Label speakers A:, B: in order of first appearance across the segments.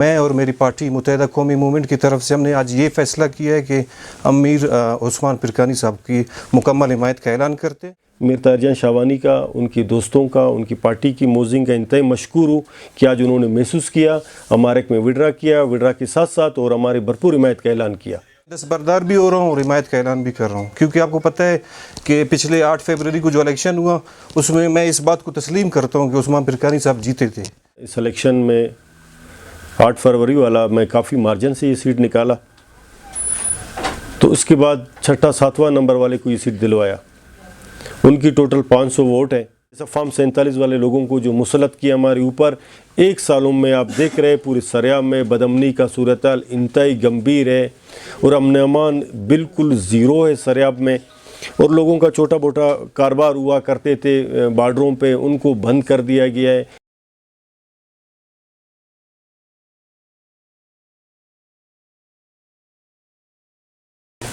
A: میں اور میری پارٹی متحدہ قومی موومنٹ کی طرف سے ہم نے آج یہ فیصلہ کیا ہے کہ امیر عثمان پرکانی صاحب کی مکمل حمایت کا اعلان کرتے ہیں۔
B: میر طاہر جان شاوانی کا، ان کی دوستوں کا، ان کی پارٹی کی موزنگ کا انتہائی مشکور ہوں کہ آج انہوں نے محسوس کیا، ہمارے میں وڈرا کیا، وڈرا کے ساتھ ساتھ اور ہمارے بھرپور حمایت کا اعلان کیا۔
A: دستبردار بھی ہو رہا ہوں اور حمایت کا اعلان بھی کر رہا ہوں، کیونکہ آپ کو پتہ ہے کہ پچھلے 8 فروری کو جو الیکشن ہوا اس میں اس بات کو تسلیم کرتا ہوں کہ عثمان پرکانی صاحب جیتے تھے۔
B: اس الیکشن میں 8 فروری والا میں کافی مارجن سے یہ سیٹ نکالا، تو اس کے بعد 6واں 7واں نمبر والے کو یہ سیٹ دلوایا۔ ان کی ٹوٹل 500 ووٹ ہے۔ فارم 47 والے لوگوں کو جو مسلط کیا ہمارے اوپر، 1 سالوں میں آپ دیکھ رہے پورے سریاب میں بدامنی کا صورتحال انتہائی گمبھیر ہے اور امن امان بالکل زیرو ہے سریاب میں، اور لوگوں کا چھوٹا موٹا کاروبار ہوا کرتے تھے بارڈروں پہ، ان کو بند کر دیا گیا ہے۔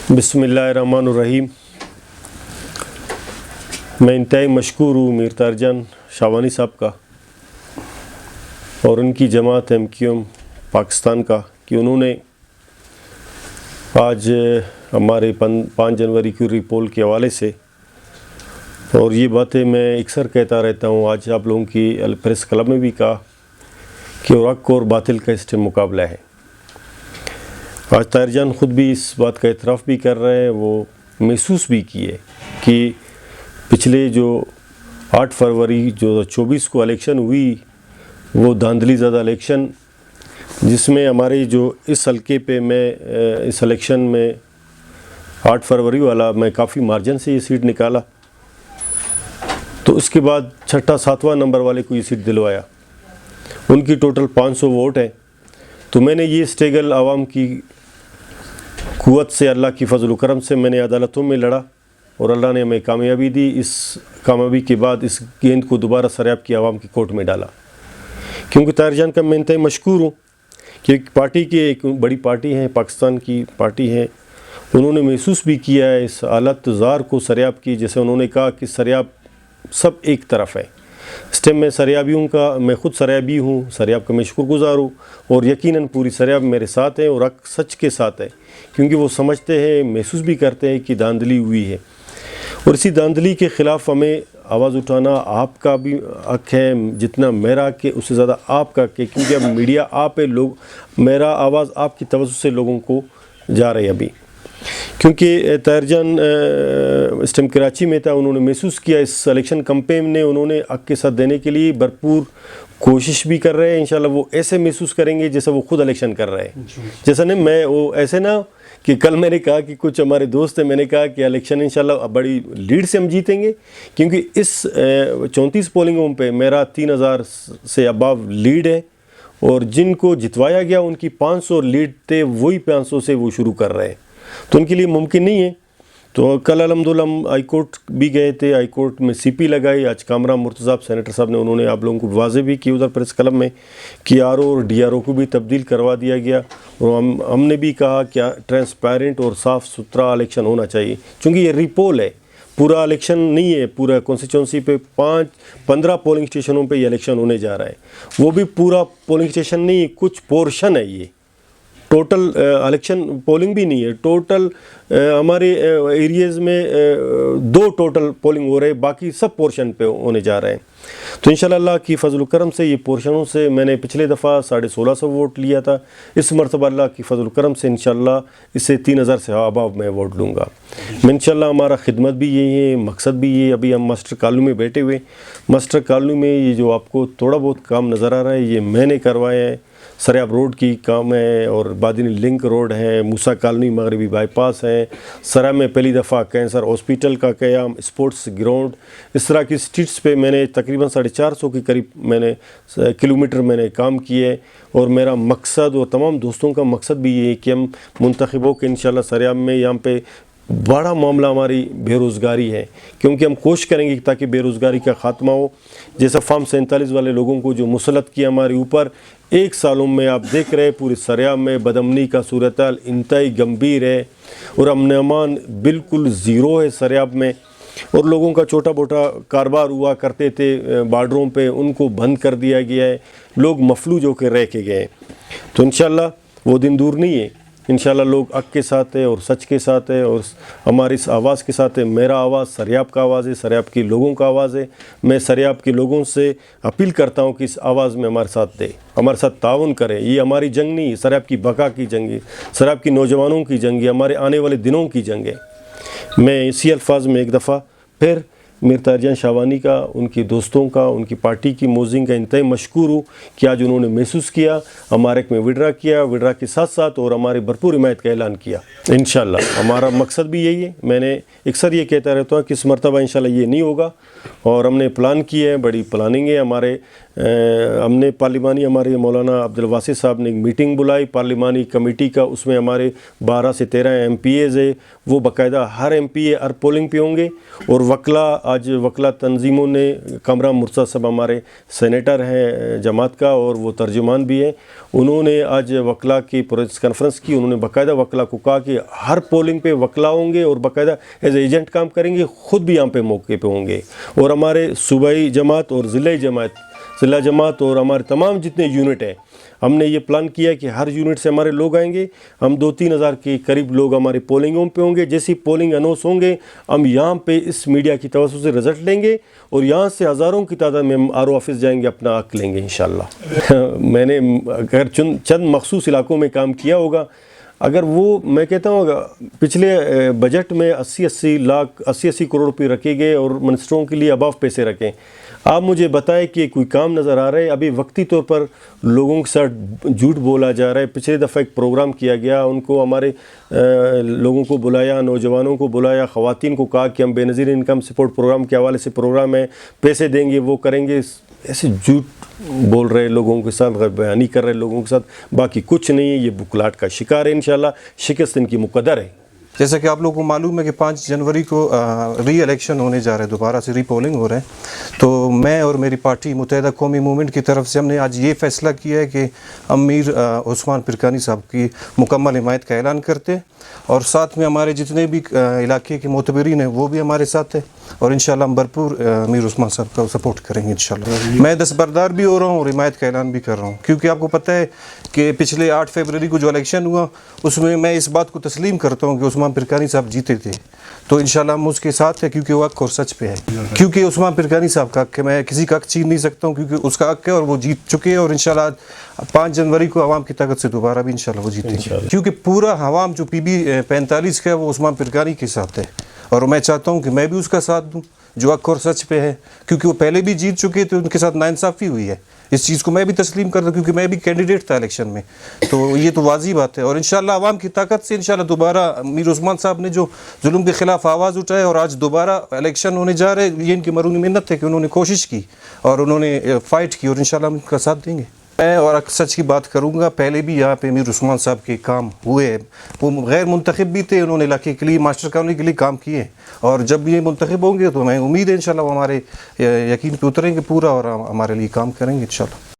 B: بسم اللہ الرحمن الرحیم۔ میں انتہائی مشکور ہوں میر طاہر جان شاوانی صاحب کا اور ان کی جماعت MQM پاکستان کا کہ انہوں نے آج ہمارے 5 جنوری کی ری پول کے حوالے سے، اور یہ باتیں میں اکثر کہتا رہتا ہوں، آج آپ لوگوں کی پریس کلب میں بھی کہا کہ حق اور باطل کا اس ٹائم مقابلہ ہے۔ آج طاہر جان خود بھی اس بات کا اعتراف بھی کر رہے ہیں، وہ محسوس بھی کیے کہ پچھلے جو 8 فروری 2024 کو الیکشن ہوئی، وہ دھاندلی زدہ الیکشن، جس میں ہمارے جو اس حلقے پہ میں اس الیکشن میں 8 فروری والا میں کافی مارجن سے یہ سیٹ نکالا، تو اس کے بعد 6واں 7واں نمبر والے کو یہ سیٹ دلوایا۔ ان کی ٹوٹل 500 ووٹ ہے۔ تو میں نے یہ اسٹیگل عوام کی قوت سے، اللہ کی فضل و کرم سے میں نے عدالتوں میں لڑا اور اللہ نے ہمیں کامیابی دی۔ اس کامیابی کے بعد اس گیند کو دوبارہ سریاب کی عوام کی کورٹ میں ڈالا، کیونکہ طاہر جان کا میں انتہائی مشکور ہوں کہ پارٹی کی ایک بڑی پارٹی ہے، پاکستان کی پارٹی ہے، انہوں نے محسوس بھی کیا ہے اس حالت زار کو سریاب کی، جیسے انہوں نے کہا کہ سریاب سب ایک طرف ہے۔ اس ٹائم میں سریابیوں کا، میں خود سریابی ہوں، سریاب کا میں شکر گزار ہوں، اور یقیناً پوری سریاب میرے ساتھ ہے اور حق سچ کے ساتھ ہے، کیونکہ وہ سمجھتے ہیں، محسوس بھی کرتے ہیں کہ دھاندلی ہوئی ہے، اور اسی دھاندلی کے خلاف ہمیں آواز اٹھانا آپ کا بھی حق ہے، جتنا میرا حق ہے اس سے زیادہ آپ کا حق ہے، کیونکہ اب میڈیا آپ ہے، لوگ میرا آواز آپ کی توجہ سے لوگوں کو جا رہی ہے ابھی، کیونکہ طاہر جان اس ٹائم کراچی میں تھا، انہوں نے محسوس کیا اس الیکشن کمپین نے، انہوں نے حق کے ساتھ دینے کے لیے بھرپور کوشش بھی کر رہے ہیں۔ انشاءاللہ وہ ایسے محسوس کریں گے جیسا وہ خود الیکشن کر رہے ہیں، جیسا نہیں میں وہ ایسے نہ کہ کل میں نے کہا کہ کچھ ہمارے دوست ہیں، میں نے کہا کہ الیکشن انشاءاللہ بڑی لیڈ سے ہم جیتیں گے، کیونکہ اس 34 پولنگوں پہ میرا 3000 سے اباو لیڈ ہے، اور جن کو جتوایا گیا ان کی 500 لیڈ تھے، وہی 500 سے وہ شروع کر رہے ہیں، تو ان کے لیے ممکن نہیں ہے۔ تو کل الحمدللہ ہم ہائی کورٹ بھی گئے تھے، ہائی کورٹ میں CP لگائی، آج کامران مرتضیٰ سینیٹر صاحب نے، انہوں نے آپ لوگوں کو واضح بھی کی ادھر پریس کلب میں کہ RO اور DRO کو بھی تبدیل کروا دیا گیا، اور ہم نے بھی کہا کہ ٹرانسپیرنٹ اور صاف ستھرا الیکشن ہونا چاہیے، چونکہ یہ ری پول ہے، پورا الیکشن نہیں ہے، پورا کانسٹیچوئنسی پہ 15 پولنگ اسٹیشنوں پہ یہ الیکشن ہونے جا رہا ہے، وہ بھی پورا پولنگ اسٹیشن نہیں ہے، کچھ پورشن ہے، یہ ٹوٹل الیکشن پولنگ بھی نہیں ہے، ٹوٹل ہمارے ایریاز میں 2 ٹوٹل پولنگ ہو رہے، باقی سب پورشن پہ ہونے جا رہے ہیں۔ تو انشاءاللہ اللہ کی فضل و کرم سے یہ پورشنوں سے میں نے پچھلے دفعہ 1650 ووٹ لیا تھا، اس مرتبہ اللہ کی فضل و کرم سے انشاءاللہ اس سے 3000 سے اباو میں ووٹ لوں گا میں انشاءاللہ۔ ہمارا خدمت بھی یہی ہے، مقصد بھی یہ، ابھی ہم ماسٹر کالونی میں بیٹھے ہوئے، ماسٹر کالونی میں یہ جو آپ کو تھوڑا بہت کام نظر آ رہا ہے، یہ میں نے کروایا ہے، سریاب روڈ کی کام ہے، اور بادینی لنک روڈ ہے، موسیٰ کالونی مغربی بائی پاس ہے، سرا میں پہلی دفعہ کینسر ہاسپیٹل کا قیام، اسپورٹس گراؤنڈ، اس طرح کی سٹریٹس پہ میں نے تقریباً 450 کے قریب میں نے کلومیٹر میں نے کام کیے، اور میرا مقصد اور تمام دوستوں کا مقصد بھی یہ ہے کہ ہم منتخب ہو کے انشاءاللہ سریاب میں یہاں پہ بڑا معاملہ ہماری بے روزگاری ہے، کیونکہ ہم کوشش کریں گے تاکہ بے روزگاری کا خاتمہ ہو، جیسا فارم 47 والے لوگوں کو جو مسلط کیا ہمارے اوپر، 1 سالوں میں آپ دیکھ رہے پورے سریاب میں بدامنی کا صورتحال انتہائی گمبھیر ہے اور امن امان بالکل زیرو ہے سریاب میں، اور لوگوں کا چھوٹا موٹا کاروبار ہوا کرتے تھے بارڈروں پہ ان کو بند کر دیا گیا ہے، لوگ مفلوج ہو کے رہ کے گئے ہیں۔ تو انشاءاللہ وہ دن دور نہیں ہے، انشاءاللہ لوگ حق کے ساتھ ہے اور سچ کے ساتھ ہے، اور ہماری اس آواز کے ساتھ ہے۔ میرا آواز سریاب کا آواز ہے، سریاب کے لوگوں کا آواز ہے۔ میں سریاب کے لوگوں سے اپیل کرتا ہوں کہ اس آواز میں ہمارے ساتھ دے، ہمارے ساتھ تعاون کرے۔ یہ ہماری جنگ نہیں ہے، سریاب کی بقا کی جنگ ہے، سریاب کی نوجوانوں کی جنگ ہے، ہمارے آنے والے دنوں کی جنگ ہے۔ میں اسی الفاظ میں ایک دفعہ پھر میر طاہر جان شاہوانی کا، ان کی دوستوں کا، ان کی پارٹی کی موزنگ کا انتہائی مشکور ہوں کہ آج انہوں نے محسوس کیا، ہمارے میں وڈرا کیا، وڈرا کے ساتھ ساتھ اور ہماری بھرپور حمایت کا اعلان کیا۔ انشاءاللہ ہمارا مقصد بھی یہی ہے۔ میں نے اکثر یہ کہتا رہتا ہوں کہ اس مرتبہ انشاءاللہ یہ نہیں ہوگا، اور ہم نے پلان کی ہے، بڑی پلاننگ ہے ہمارے۔ ہم نے پارلیمانی، ہمارے مولانا عبدالواسع صاحب نے ایک میٹنگ بلائی پارلیمانی کمیٹی کا، اس میں ہمارے 12 سے 13 ایم پی ایز ہے، وہ باقاعدہ ہر ایم پی اے ہر پولنگ پہ ہوں گے، اور وکلا، آج وکلا تنظیموں نے، کامران مرتضیٰ صاحب ہمارے سینیٹر ہیں جماعت کا اور وہ ترجمان بھی ہیں، انہوں نے آج وکلا کی پریس کانفرنس کی، انہوں نے باقاعدہ وکلا کو کہا کہ ہر پولنگ پہ وکلا ہوں گے اور باقاعدہ ایز ایجنٹ کام کریں گے، خود بھی یہاں پہ موقع پہ ہوں گے، اور ہمارے صوبائی جماعت اور ضلع جماعت اور ہمارے تمام جتنے یونٹ ہیں، ہم نے یہ پلان کیا کہ ہر یونٹ سے ہمارے لوگ آئیں گے، ہم 2-3 ہزار کے قریب لوگ ہماری پولنگوں پہ ہوں گے۔ جیسی پولنگ اناؤنس ہوں گے، ہم یہاں پہ اس میڈیا کی توسط سے رزلٹ لیں گے، اور یہاں سے ہزاروں کی تعداد میں ہم آر او آفس جائیں گے، اپنا حق لیں گے انشاءاللہ۔ میں نے اگر چند مخصوص علاقوں میں کام کیا ہوگا، اگر وہ میں کہتا ہوں پچھلے بجٹ میں 80 کروڑ روپے رکھے گئے اور منسٹروں کے لیے اباف پیسے رکھیں، آپ مجھے بتائیں کہ کوئی کام نظر آ رہا ہے؟ ابھی وقتی طور پر لوگوں کے ساتھ جھوٹ بولا جا رہا ہے۔ پچھلے دفعہ ایک پروگرام کیا گیا، ان کو ہمارے لوگوں کو بلایا، نوجوانوں کو بلایا، خواتین کو کہا کہ ہم بے نظیر انکم سپورٹ پروگرام کے حوالے سے پروگرام ہے، پیسے دیں گے، وہ کریں گے۔ ایسے جھوٹ بول رہے لوگوں کے ساتھ، غیر بیانی کر رہے لوگوں کے ساتھ، باقی کچھ نہیں ہے۔ یہ بکلاٹ کا شکار ہے، انشاءاللہ شکست ان کی مقدر ہے۔
A: جیسا کہ آپ لوگوں کو معلوم ہے کہ 5 جنوری کو ری الیکشن ہونے جا رہے ہیں، دوبارہ سے ری پولنگ ہو رہے ہیں، تو میں اور میری پارٹی متحدہ قومی موومنٹ کی طرف سے ہم نے آج یہ فیصلہ کیا ہے کہ ہم میر عثمان پرکانی صاحب کی مکمل حمایت کا اعلان کرتے ہیں، اور ساتھ میں ہمارے جتنے بھی علاقے کے معتبرین ہیں وہ بھی ہمارے ساتھ ہیں، اور انشاءاللہ ہم بھرپور میر عثمان صاحب کا سپورٹ کریں گے انشاءاللہ۔ میں دستبردار بھی ہو رہا ہوں اور حمایت کا اعلان بھی کر رہا ہوں، کیونکہ آپ کو پتہ ہے کہ پچھلے 8 فروری کو جو الیکشن ہوا، اس میں اس بات کو تسلیم کرتا ہوں کہ عثمان پرکانی صاحب جیتے تھے، تو انشاءاللہ ہم اس کے ساتھ ہیں، کیونکہ وہ حق اور سچ پہ ہے، کیونکہ عثمان پرکانی صاحب کا حق ہے، میں کسی کا حق چھین نہیں سکتا ہوں، کیونکہ اس کا حق ہے اور وہ جیت چکے ہیں، اور انشاءاللہ 5 جنوری کو عوام کی طاقت سے دوبارہ بھی انشاءاللہ وہ جیتیں گے، کیونکہ پورا عوام جو پی بی 45 کا ہے وہ عثمان پرکانی کے ساتھ ہے، اور میں چاہتا ہوں کہ میں بھی اس کا ساتھ دوں جو حق اور سچ پہ ہے، کیونکہ وہ پہلے بھی جیت چکے تھے، ان کے ساتھ ناانصافی ہوئی ہے، اس چیز کو میں بھی تسلیم کرتا ہوں، کیونکہ میں بھی کینڈیڈیٹ تھا الیکشن میں، تو یہ تو واضح بات ہے، اور انشاءاللہ عوام کی طاقت سے انشاءاللہ دوبارہ میر عثمان صاحب نے جو ظلم کے خلاف آواز اٹھائے اور آج دوبارہ الیکشن ہونے جا رہے، یہ ان کی مرہون محنت ہے کہ انہوں نے کوشش کی اور انہوں نے فائٹ کی، اور انشاءاللہ ہم ان کا ساتھ دیں گے۔ میں اور سچ کی بات کروں گا، پہلے بھی یہاں پہ میر عثمان صاحب کے کام ہوئے، وہ غیر منتخب بھی تھے، انہوں نے علاقے کے لیے ماسٹر کالونی کے لیے کام کیے، اور جب یہ منتخب ہوں گے تو میں امید ہے انشاءاللہ وہ ہمارے یقین پہ اتریں گے پورا، اور ہمارے لیے کام کریں گے انشاءاللہ۔